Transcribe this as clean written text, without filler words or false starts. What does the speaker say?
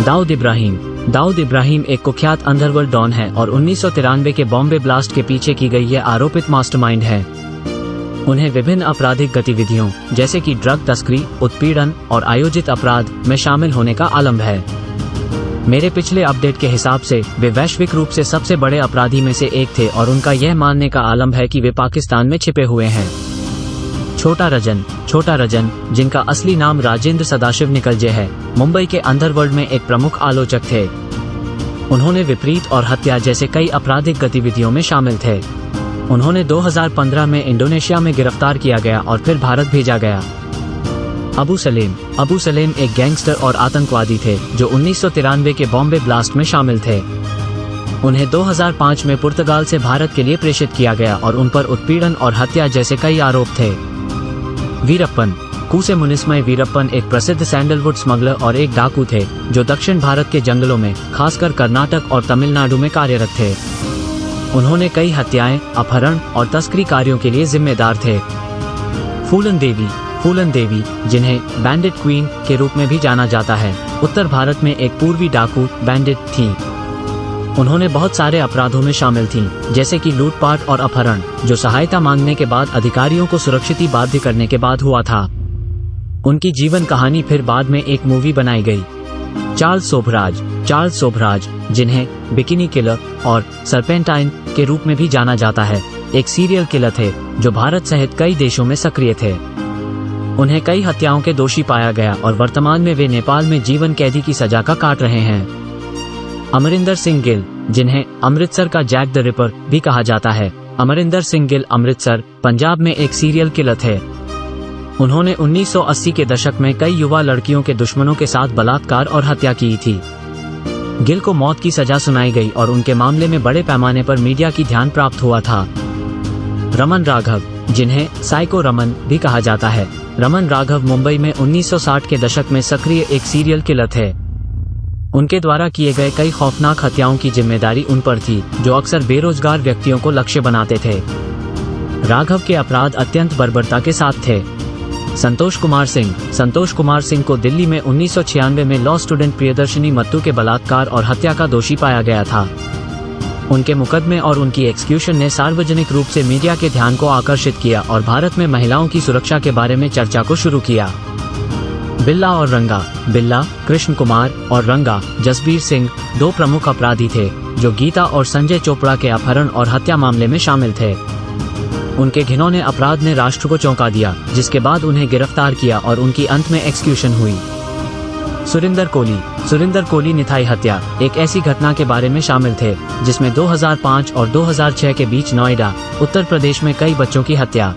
दाऊद इब्राहिम एक कुख्यात underworld don है और 1993 के बॉम्बे ब्लास्ट के पीछे की गई यह आरोपित मास्टरमाइंड है। उन्हें विभिन्न आपराधिक गतिविधियों जैसे कि ड्रग तस्करी, उत्पीड़न और आयोजित अपराध में शामिल होने का आलम है। मेरे पिछले अपडेट के हिसाब से वे वैश्विक रूप से सबसे बड़े अपराधी में से एक थे और उनका यह मानने का आलम है कि वे पाकिस्तान में छिपे हुए हैं। छोटा रजन, जिनका असली नाम राजेंद्र सदाशिव निकलजे है, मुंबई के अंडरवर्ल्ड में एक प्रमुख आलोचक थे। उन्होंने विपरीत और हत्या जैसे कई आपराधिक गतिविधियों में शामिल थे। उन्होंने 2015 में इंडोनेशिया में गिरफ्तार किया गया और फिर भारत भेजा गया। अबू सलेम एक गैंगस्टर और आतंकवादी थे जो 1993 के बॉम्बे ब्लास्ट में शामिल थे। उन्हें 2005 में पुर्तगाल से भारत के लिए प्रेषित किया गया और उन पर उत्पीड़न और हत्या जैसे कई आरोप थे। कूसे मुनिस्मय वीरप्पन एक प्रसिद्ध सैंडलवुड स्मगलर और एक डाकू थे जो दक्षिण भारत के जंगलों में, खासकर कर्नाटक और तमिलनाडु में कार्यरत थे। उन्होंने कई हत्याएं, अपहरण और तस्करी कार्यों के लिए जिम्मेदार थे। फूलन देवी, जिन्हें बैंडिट क्वीन के रूप में भी जाना जाता है, उत्तर भारत में एक पूर्वी डाकू बैंडिट थी। उन्होंने बहुत सारे अपराधों में शामिल थीं, जैसे कि लूटपाट और अपहरण, जो सहायता मांगने के बाद अधिकारियों को सुरक्षित बाध्य करने के बाद हुआ था। उनकी जीवन कहानी फिर बाद में एक मूवी बनाई गई। चार्ल्स सोभराज, जिन्हें बिकिनी किलर और सर्पेंटाइन के रूप में भी जाना जाता है, एक सीरियल किलर थे जो भारत सहित कई देशों में सक्रिय थे। उन्हें कई हत्याओं के दोषी पाया गया और वर्तमान में वे नेपाल में जीवन कैदी की सजा का काट रहे हैं। अमरिंदर सिंह गिल, जिन्हें अमृतसर का जैक द रिपर भी कहा जाता है, अमरिंदर सिंह गिल अमृतसर, पंजाब में एक सीरियल किलर थे। उन्होंने 1980 के दशक में कई युवा लड़कियों के दुश्मनों के साथ बलात्कार और हत्या की थी। गिल को मौत की सजा सुनाई गई और उनके मामले में बड़े पैमाने पर मीडिया की ध्यान प्राप्त हुआ था। रमन राघव, जिन्हें साइको रमन भी कहा जाता है, रमन राघव मुंबई में 1960 के दशक में सक्रिय एक सीरियल किलर थे। उनके द्वारा किए गए कई खौफनाक हत्याओं की जिम्मेदारी उन पर थी, जो अक्सर बेरोजगार व्यक्तियों को लक्ष्य बनाते थे। राघव के अपराध अत्यंत बर्बरता के साथ थे। संतोष कुमार सिंह को दिल्ली में 1996 में लॉ स्टूडेंट प्रियदर्शनी मत्तू के बलात्कार और हत्या का दोषी पाया गया था। उनके मुकदमे और उनकी एक्सक्यूशन ने सार्वजनिक रूप से मीडिया के ध्यान को आकर्षित किया और भारत में महिलाओं की सुरक्षा के बारे में चर्चा को शुरू किया। बिल्ला, कृष्ण कुमार और रंगा जसबीर सिंह दो प्रमुख अपराधी थे जो गीता और संजय चोपड़ा के अपहरण और हत्या मामले में शामिल थे। उनके घिनौने अपराध ने राष्ट्र को चौंका दिया, जिसके बाद उन्हें गिरफ्तार किया और उनकी अंत में एक्सक्यूशन हुई। सुरिंदर कोली निथाई हत्या एक ऐसी घटना के बारे में शामिल थे जिसमें 2005 और 2006 के बीच नोएडा, उत्तर प्रदेश में कई बच्चों की हत्या